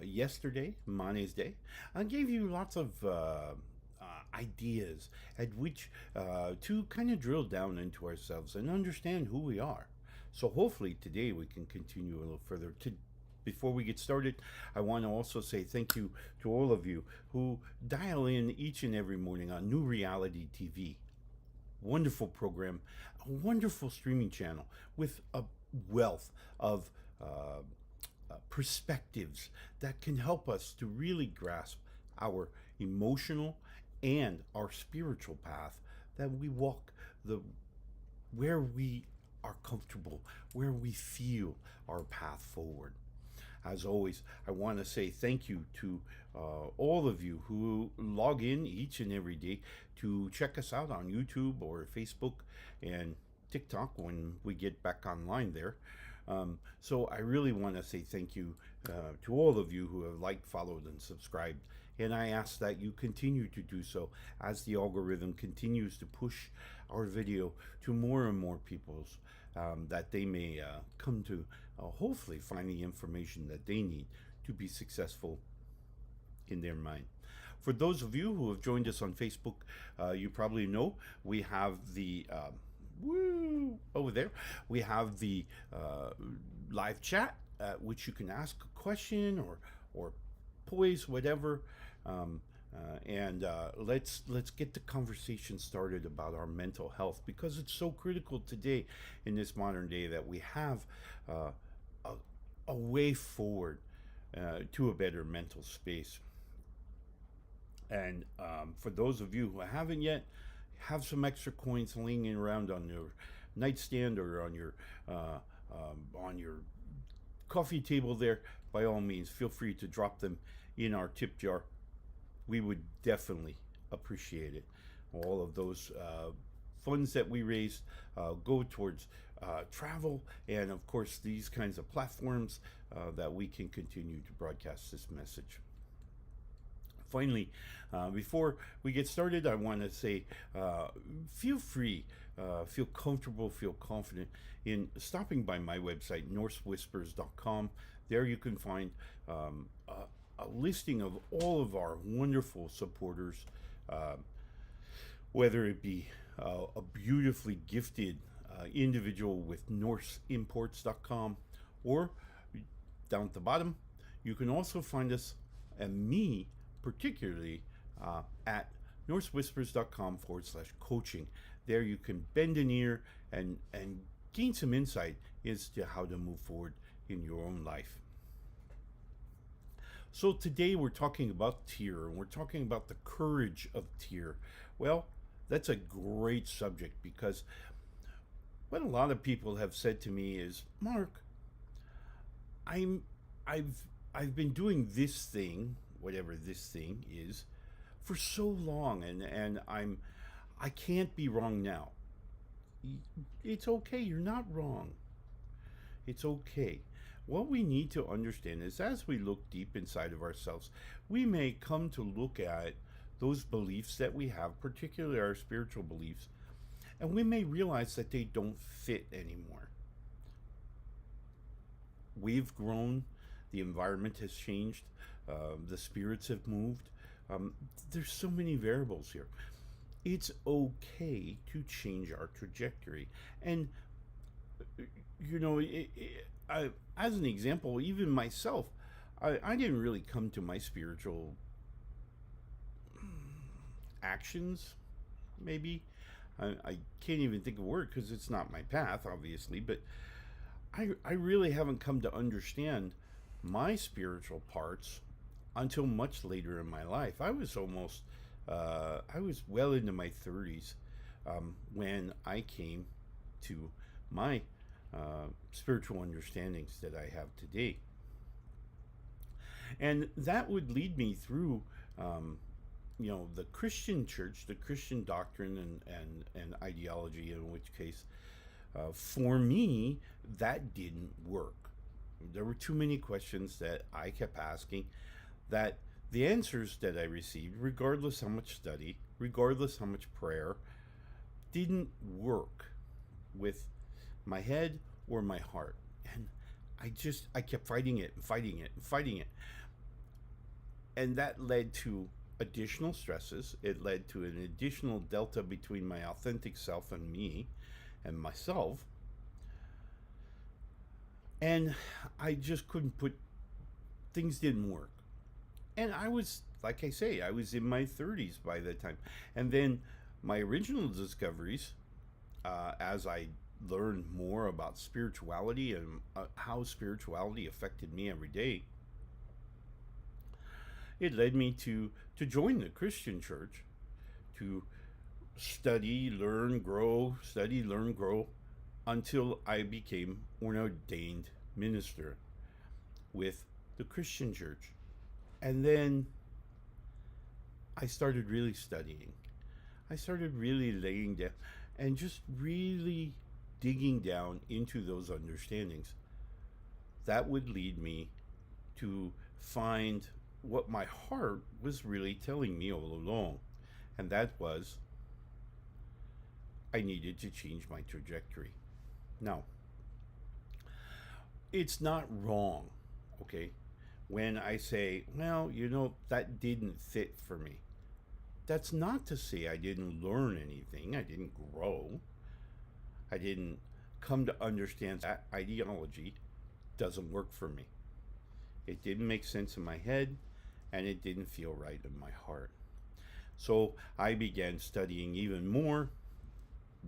yesterday, Monday's Day, I gave you lots of ideas at which to kind of drill down into ourselves and understand who we are. So hopefully today we can continue a little further. Before we get started, I want to also say thank you to all of you who dial in each and every morning on New Reality TV. Wonderful program, a wonderful streaming channel with a wealth of perspectives that can help us to really grasp our emotional and our spiritual path, that we walk the where we are comfortable, where we feel our path forward. As always, I want to say thank you to all of you who log in each and every day to check us out on YouTube or Facebook and TikTok when we get back online there. So I really want to say thank you to all of you who have liked, followed, and subscribed. And I ask that you continue to do so as the algorithm continues to push our video to more and more people's, that they may come to hopefully find the information that they need to be successful in their mind. For those of you who have joined us on Facebook, you probably know we have the over there. We have the live chat, which you can ask a question or poise whatever, and let's get the conversation started about our mental health, because it's so critical today in this modern day that we have a way forward to a better mental space. And for those of you who haven't yet, have some extra coins laying around on your nightstand or on your coffee table there. By all means, feel free to drop them in our tip jar. We would definitely appreciate it. All of those funds that we raise go towards travel and, of course, these kinds of platforms that we can continue to broadcast this message. Finally, before we get started, I want to say feel free, feel comfortable, feel confident in stopping by my website, NorseWhispers.com. There you can find a listing of all of our wonderful supporters, whether it be a beautifully gifted individual with NorseImports.com, or down at the bottom, you can also find us and me particularly at NorseWhispers.com/coaching. There you can bend an ear and gain some insight as to how to move forward in your own life. So today we're talking about tear, and we're talking about the courage of tear. Well, that's a great subject, because what a lot of people have said to me is, Mark, I've been doing this thing, whatever this thing is, for so long, and I can't be wrong now. It's okay, you're not wrong. It's okay. What we need to understand is, as we look deep inside of ourselves, we may come to look at those beliefs that we have, particularly our spiritual beliefs, and we may realize that they don't fit anymore. We've grown, the environment has changed, the spirits have moved. There's so many variables here. It's okay to change our trajectory. And, you know, as an example, even myself, I didn't really come to my spiritual actions, maybe. I can't even think of a word because it's not my path, obviously, but I really haven't come to understand my spiritual parts until much later in my life. I was well into my 30s when I came to my spiritual understandings that I have today. And that would lead me through, the Christian church, the Christian doctrine and ideology, in which case, for me, that didn't work. There were too many questions that I kept asking, that the answers that I received, regardless how much study, regardless how much prayer, didn't work with my head or my heart. And I kept fighting it and fighting it and fighting it. And that led to additional stresses. It led to an additional delta between my authentic self and me and myself. And I just couldn't put, things didn't work. And I was, like I say, I was in my 30s by that time. And then my original discoveries, as I learned more about spirituality and how spirituality affected me every day, it led me to join the Christian church, to study, learn, grow, until I became an ordained minister with the Christian church. And then I started really studying. I started really laying down and just really digging down into those understandings. That would lead me to find what my heart was really telling me all along. And that was, I needed to change my trajectory. Now, it's not wrong, okay, when I say, well, that didn't fit for me. That's not to say I didn't learn anything, I didn't grow, I didn't come to understand that ideology doesn't work for me. It didn't make sense in my head, and it didn't feel right in my heart. So I began studying even more,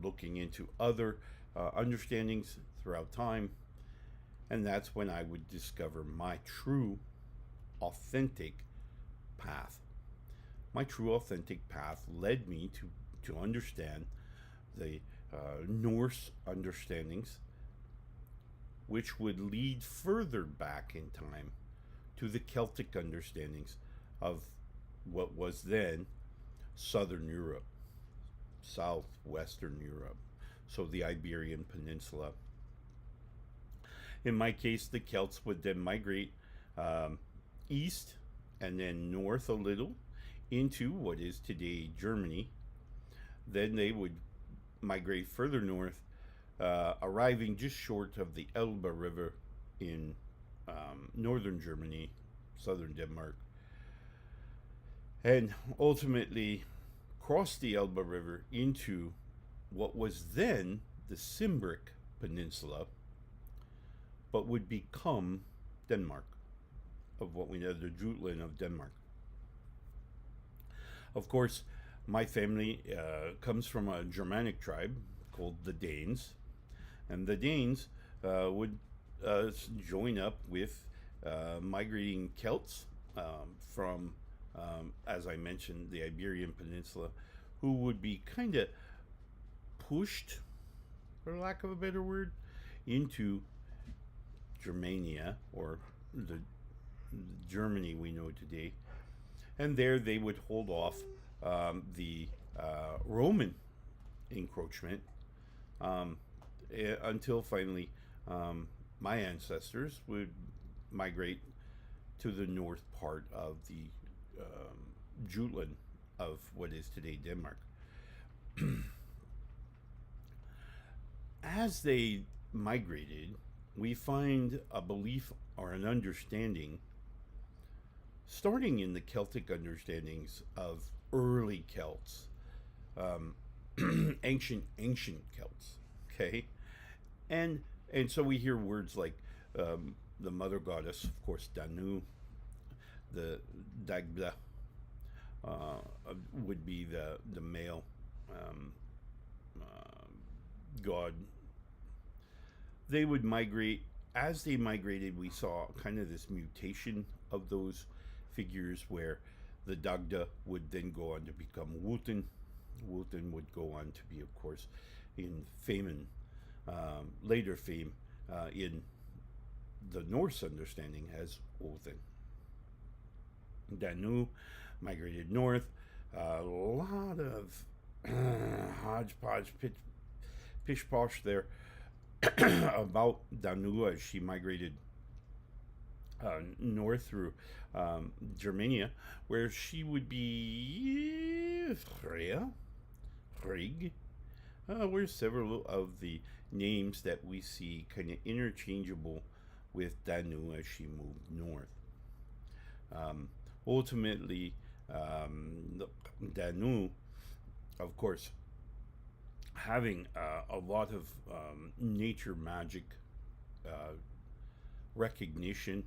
looking into other understandings throughout time, and that's when I would discover my true, authentic path. My true, authentic path led me to understand the Norse understandings, which would lead further back in time to the Celtic understandings of what was then Southern Europe, Southwestern Europe, so the Iberian Peninsula. In my case, the Celts would then migrate east and then north a little into what is today Germany. Then they would migrate further north, arriving just short of the Elbe River in northern Germany, southern Denmark, and ultimately crossed the Elbe River into what was then the Cimbric Peninsula, but would become Denmark, of what we know, the Jutland of Denmark. Of course, my family comes from a Germanic tribe called the Danes, and the Danes would join up with migrating Celts from, as I mentioned, the Iberian Peninsula, who would be kind of pushed, for lack of a better word, into Germania, or the Germany we know today. And there they would hold off the Roman encroachment until finally my ancestors would migrate to the north part of the Jutland of what is today Denmark. As they migrated, we find a belief or an understanding starting in the Celtic understandings of early Celts, ancient Celts, okay, and so we hear words like the mother goddess, of course, Danu, the Dagda would be the male god. They would migrate. As they migrated, we saw kind of this mutation of those figures, where the Dagda would then go on to become Wotan. Wotan would go on to be, of course, in fame and later fame in the Norse understanding as Odin. Danu migrated north. A lot of hodgepodge, pish posh there about Danu as she migrated north through Germania, where she would be Freya, Frigg, where several of the names that we see kind of interchangeable with Danu as she moved north. ultimately, Danu, of course, having a lot of nature magic uh, recognition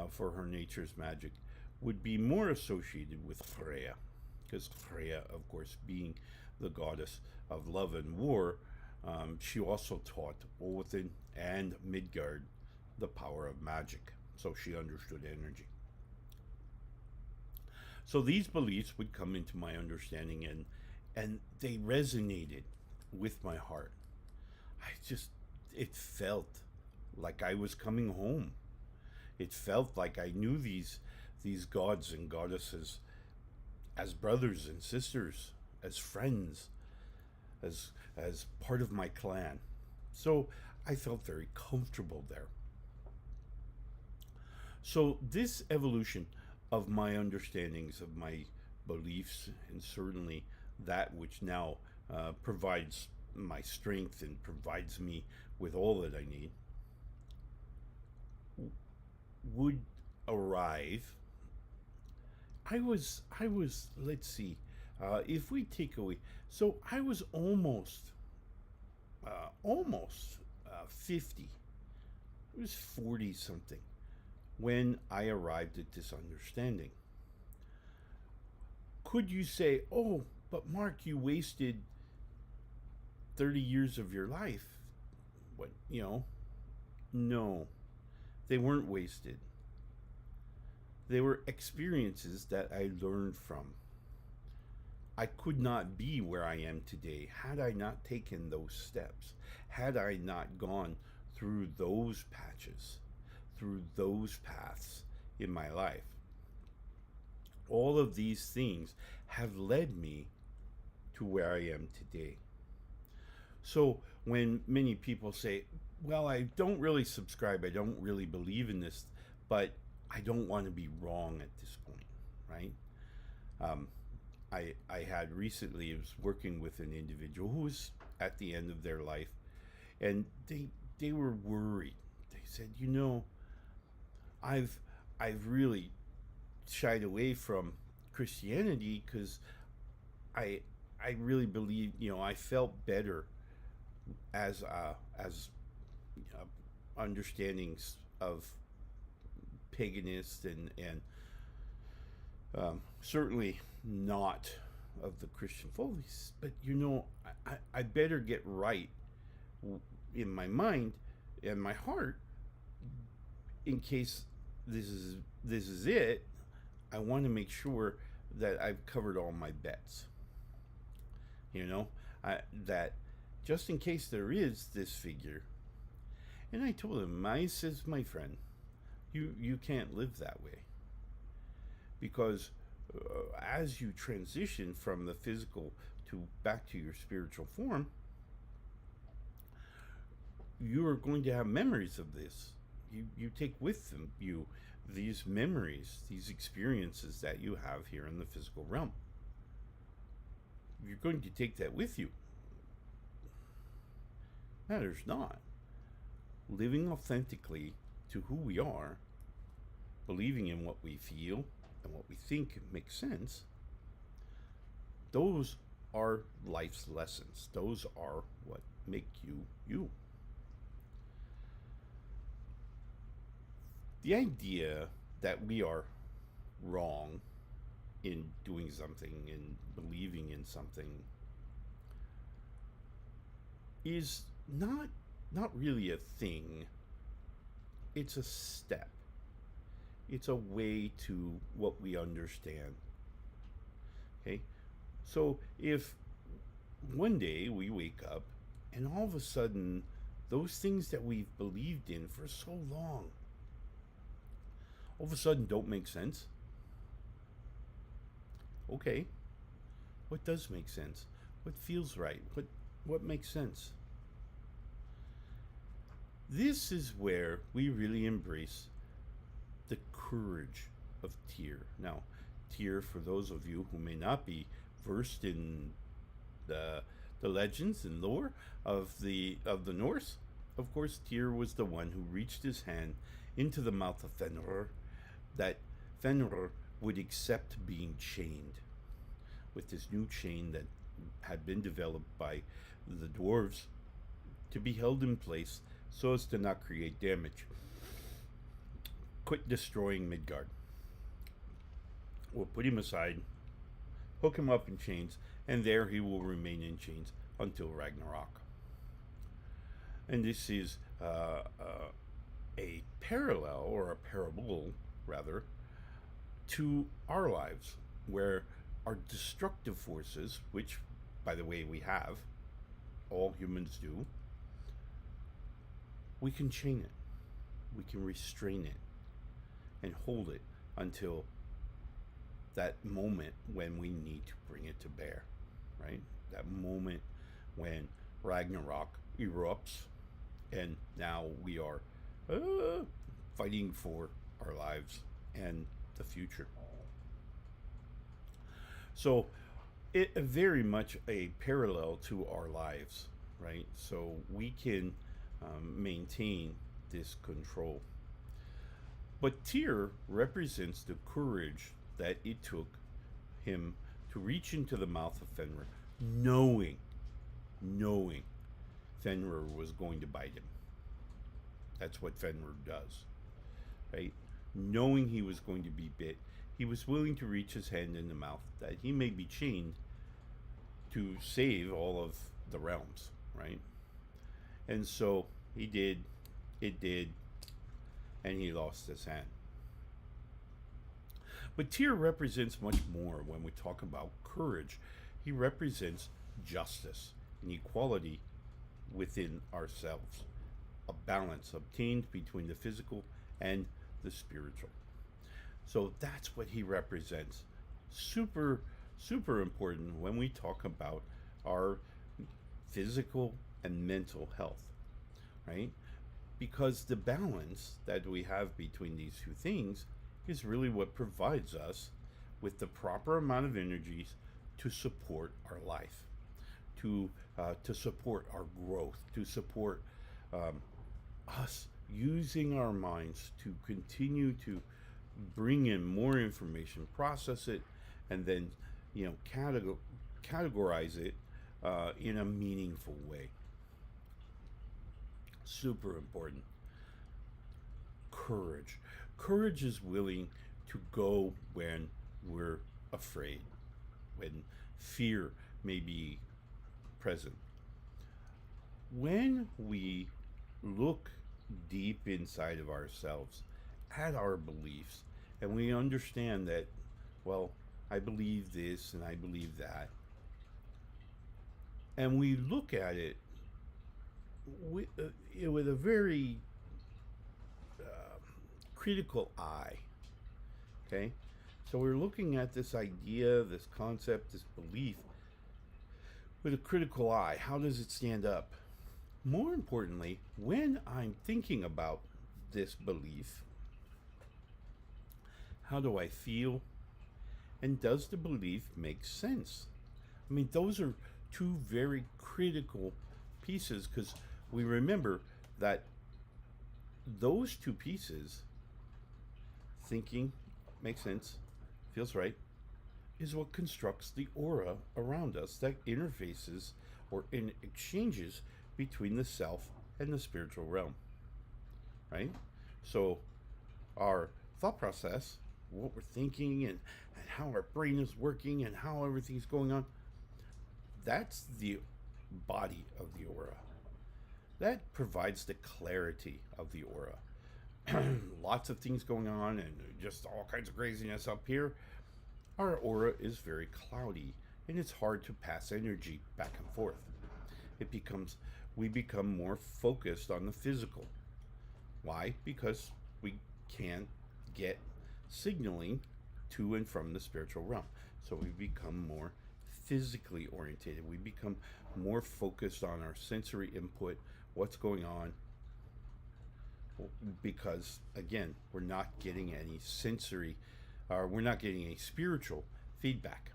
for her nature's magic, would be more associated with Freya, because Freya, of course, being the goddess of love and war, she also taught Odin and Midgard the power of magic, so she understood energy. So these beliefs would come into my understanding, and they resonated with my heart. I just it felt like I was coming home. It felt like I knew these gods and goddesses as brothers and sisters, as friends, as part of my clan. So I felt very comfortable there. So this evolution of my understandings, of my beliefs, and certainly that which now provides my strength and provides me with all that I need, would arrive. I was. Let's see. If we take away, so I was almost 50. It was 40 something when I arrived at this understanding. Could you say, oh, but Mark, you wasted 30 years of your life? What, No, they weren't wasted. They were experiences that I learned from. I could not be where I am today had I not taken those steps, had I not gone through those patches, through those paths in my life. All of these things have led me to where I am today. So when many people say, well, I don't really subscribe, I don't really believe in this, but I don't want to be wrong at this point, right? Um, I had recently, I was working with an individual who was at the end of their life, and they were worried. They said, I've I've really shied away from Christianity because I I really believe, I felt better as understandings of paganist and certainly not of the Christian faith. But I better get right in my mind and my heart in case this is it. I want to make sure that I've covered all my bets. You know, that just in case there is this figure. And I told him, I says, my friend, you can't live that way because as you transition from the physical to back to your spiritual form, you are going to have memories of this. You take with them you these memories, these experiences that you have here in the physical realm. You're going to take that with you. Matters not. Living authentically to who we are, believing in what we feel and what we think makes sense, those are life's lessons. Those are what make you you. The idea that we are wrong in doing something and believing in something is not really a thing. It's a step. It's a way to what we understand. Okay? So if one day we wake up and all of a sudden those things that we've believed in for so long all of a sudden don't make sense. Okay. What does make sense? What feels right? What makes sense? This is where we really embrace the courage of Tyr. Now, Tyr, for those of you who may not be versed in the legends and lore of the Norse, of course, Tyr was the one who reached his hand into the mouth of Fenrir, that Fenrir would accept being chained with this new chain that had been developed by the dwarves to be held in place so as to not create damage. Quit destroying Midgard. We'll put him aside, hook him up in chains, and there he will remain in chains until Ragnarok. And this is a parallel, or a parable, rather, to our lives, where our destructive forces, which, by the way, we have, all humans do, we can chain it, we can restrain it, and hold it until that moment when we need to bring it to bear, right? That moment when Ragnarok erupts, and now we are fighting for our lives and the future. So, it very much a parallel to our lives, right? So we can maintain this control. But Tyr represents the courage that it took him to reach into the mouth of Fenrir, knowing Fenrir was going to bite him. That's what Fenrir does, right? Knowing he was going to be bit, he was willing to reach his hand in the mouth that he may be chained to save all of the realms, right? And so he did, it did, and he lost his hand. But Tyr represents much more when we talk about courage. He represents justice and equality within ourselves, a balance obtained between the physical and the spiritual. So that's what he represents. Super, super important when we talk about our physical and mental health, right? Because the balance that we have between these two things is really what provides us with the proper amount of energies to support our life, to support our growth, to support us using our minds to continue to bring in more information, process it, and then categorize it in a meaningful way. Super important. Courage. Courage is willing to go when we're afraid, when fear may be present. When we look deep inside of ourselves at our beliefs and we understand that, well, I believe this and I believe that, and we look at it with a very critical eye, okay? So we're looking at this idea, this concept, this belief with a critical eye. How does it stand up? More importantly, when I'm thinking about this belief, how do I feel? And does the belief make sense? I mean, those are two very critical pieces, because we remember that those two pieces, thinking makes sense, feels right, is what constructs the aura around us that interfaces or in exchanges between the self and the spiritual realm, right? So our thought process, what we're thinking, and how our brain is working and how everything's going on, that's the body of the aura. That provides the clarity of the aura. Lots of things going on and just all kinds of craziness up here. Our aura is very cloudy and it's hard to pass energy back and forth. We become more focused on the physical. Why? Because we can't get signaling to and from the spiritual realm. So we become more physically orientated. We become more focused on our sensory input, what's going on, because again, we're not getting any sensory, we're not getting any spiritual feedback.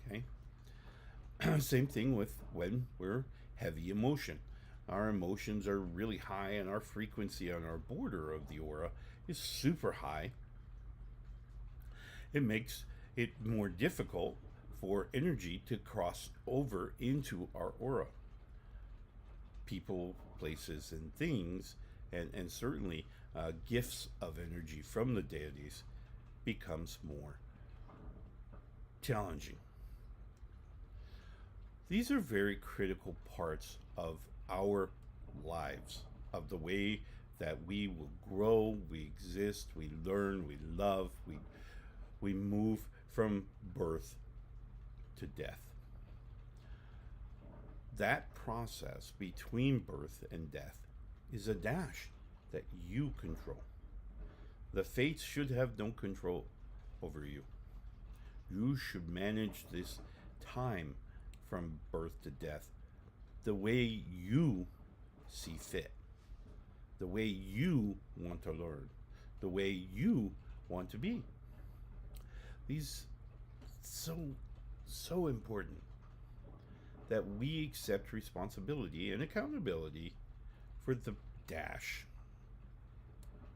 Okay. Same thing with when we're heavy emotion. Our emotions are really high, and our frequency on our border of the aura is super high. It makes it more difficult for energy to cross over into our aura. People, places, and things, and certainly gifts of energy from the deities becomes more challenging. These are very critical parts of our lives, of the way that we will grow, we exist, we learn, we love, we move from birth to death. That process between birth and death is a dash that you control. The fates should have no control over you. You should manage this time from birth to death the way you see fit, the way you want to learn, the way you want to be. These so important that we accept responsibility and accountability for the dash.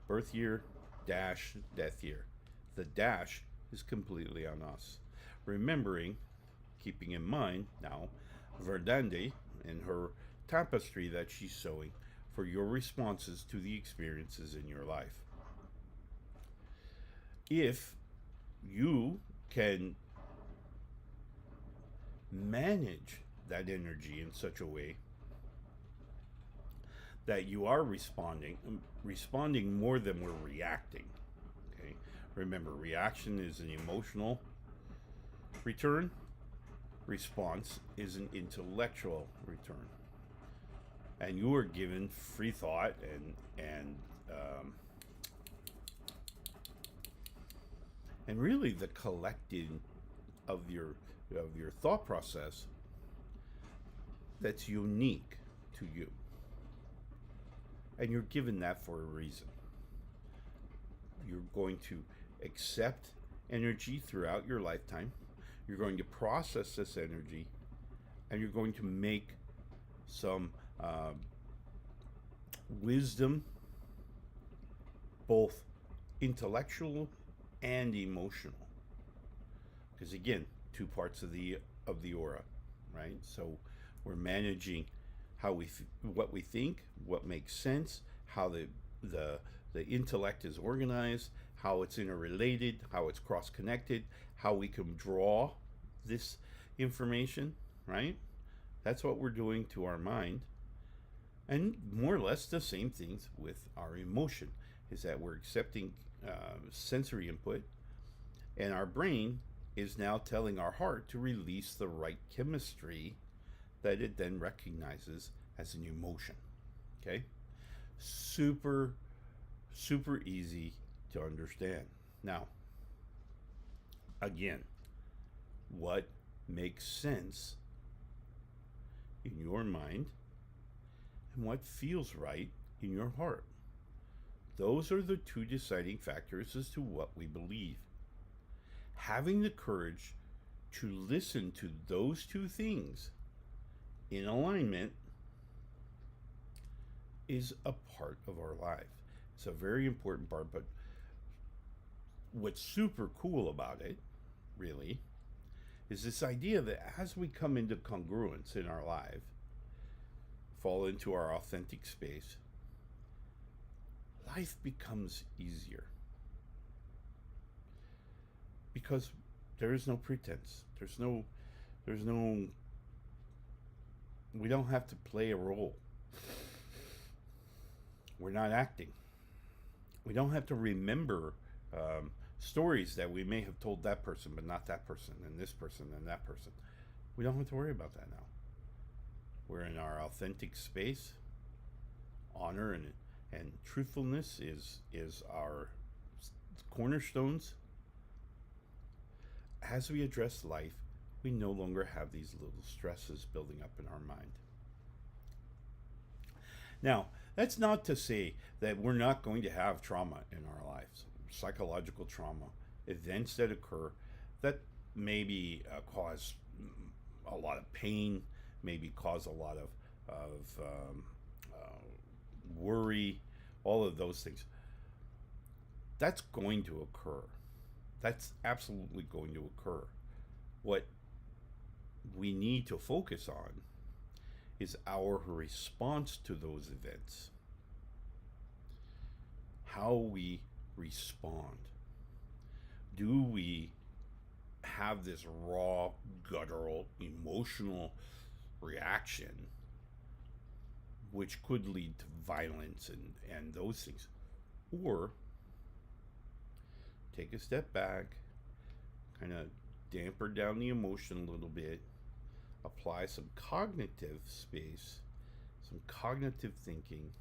Birth year, dash, death year. The dash is completely on us. Remembering, keeping in mind now, Verdande and her tapestry that she's sewing for your responses to the experiences in your life. If you can manage that energy in such a way that you are responding more than we're reacting. Okay? Remember, reaction is an emotional return, response is an intellectual return. And you are given free thought and really the collecting of your thought process that's unique to you. And you're given that for a reason. You're going to accept energy throughout your lifetime. You're going to process this energy, and you're going to make some wisdom, both intellectual and emotional. Because again, two parts of the aura, right? So we're managing how what we think, what makes sense, how the intellect is organized, how it's interrelated, how it's cross-connected, how we can draw this information, right? That's what we're doing to our mind. And more or less the same things with our emotion, is that we're accepting sensory input, and our brain is now telling our heart to release the right chemistry that it then recognizes as an emotion. Okay? Super easy to understand. Now, again, what makes sense in your mind and what feels right in your heart? Those are the two deciding factors as to what we believe. Having the courage to listen to those two things in alignment is a part of our life. It's a very important part, but what's super cool about it, really, is this idea that as we come into congruence in our life, fall into our authentic space, life becomes easier. Because there is no pretense. There's no, we don't have to play a role. We're not acting. We don't have to remember stories that we may have told that person, but not that person, and this person, and that person. We don't have to worry about that now. We're in our authentic space. Honor and truthfulness is our cornerstones. As we address life, we no longer have these little stresses building up in our mind. Now, that's not to say that we're not going to have trauma in our lives, psychological trauma, events that occur that maybe cause a lot of pain, maybe cause a lot of worry, all of those things. That's going to occur. That's absolutely going to occur. What we need to focus on is our response to those events, how we respond. Do we have this raw, guttural, emotional reaction, which could lead to violence and those things? Or take a step back, kind of damper down the emotion a little bit, apply some cognitive space, some cognitive thinking,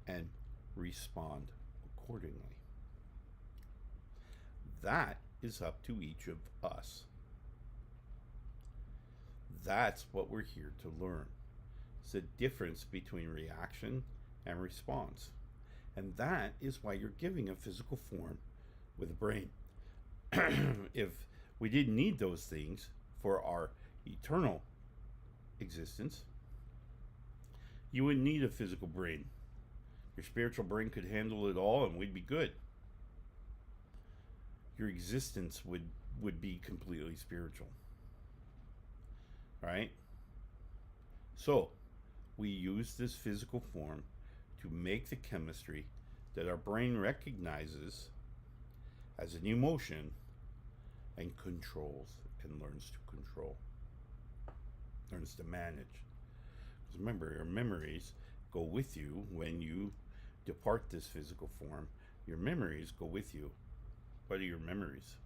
and respond accordingly. That is up to each of us. That's what we're here to learn. It's the difference between reaction and response. And that is why you're giving a physical form with a brain. If we didn't need those things for our eternal existence, you wouldn't need a physical brain. Your spiritual brain could handle it all and we'd be good. Your existence would be completely spiritual. Right? So, we use this physical form to make the chemistry that our brain recognizes as an emotion and controls and learns to control, learns to manage. Because remember, your memories go with you when you depart this physical form. Your memories go with you. What are your memories?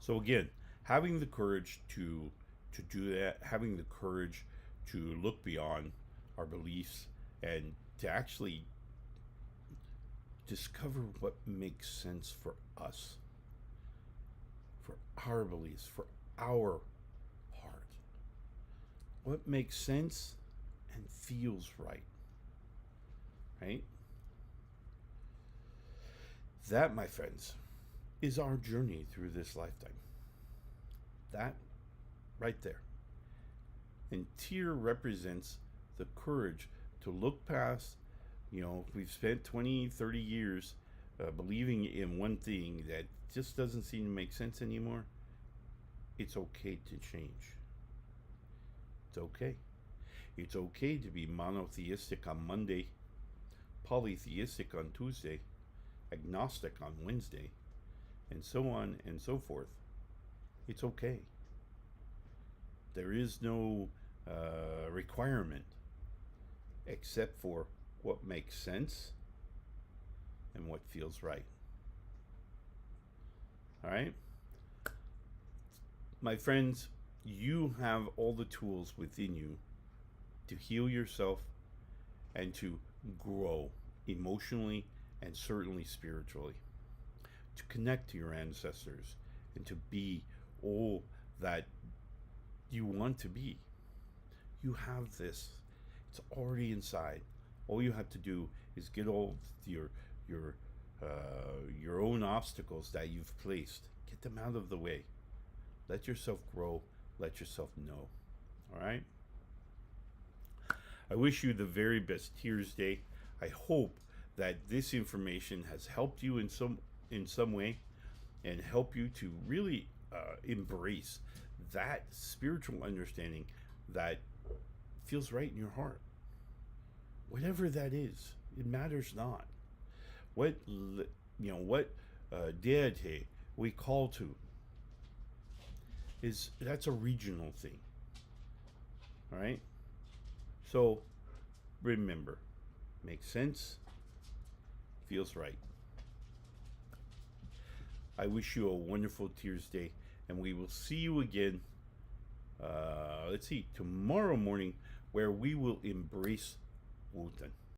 So again, having the courage to do that, having the courage to look beyond our beliefs and to actually discover what makes sense for us, for our beliefs, for our heart. What makes sense and feels right. Right? That, my friends, is our journey through this lifetime. That right there. And tear represents the courage to look past, we've spent 20, 30 years believing in one thing that just doesn't seem to make sense anymore. It's okay to change. It's okay. It's okay to be monotheistic on Monday, polytheistic on Tuesday, agnostic on Wednesday, and so on and so forth. It's okay. There is no requirement except for what makes sense and what feels right. All right? My friends, you have all the tools within you to heal yourself and to grow emotionally and certainly spiritually, to connect to your ancestors and to be all that you want to be. You have this. It's already inside. All you have to do is get all your own obstacles that you've placed. Get them out of the way. Let yourself grow. Let yourself know. All right? I wish you the very best Tears Day. I hope that this information has helped you in some way and help you to really embrace that spiritual understanding that feels right in your heart. Whatever that is, it matters not. What deity we call to that's a regional thing. All right? So remember, makes sense, feels right. I wish you a wonderful Tears Day, and we will see you again, tomorrow morning, where we will embrace Wotan.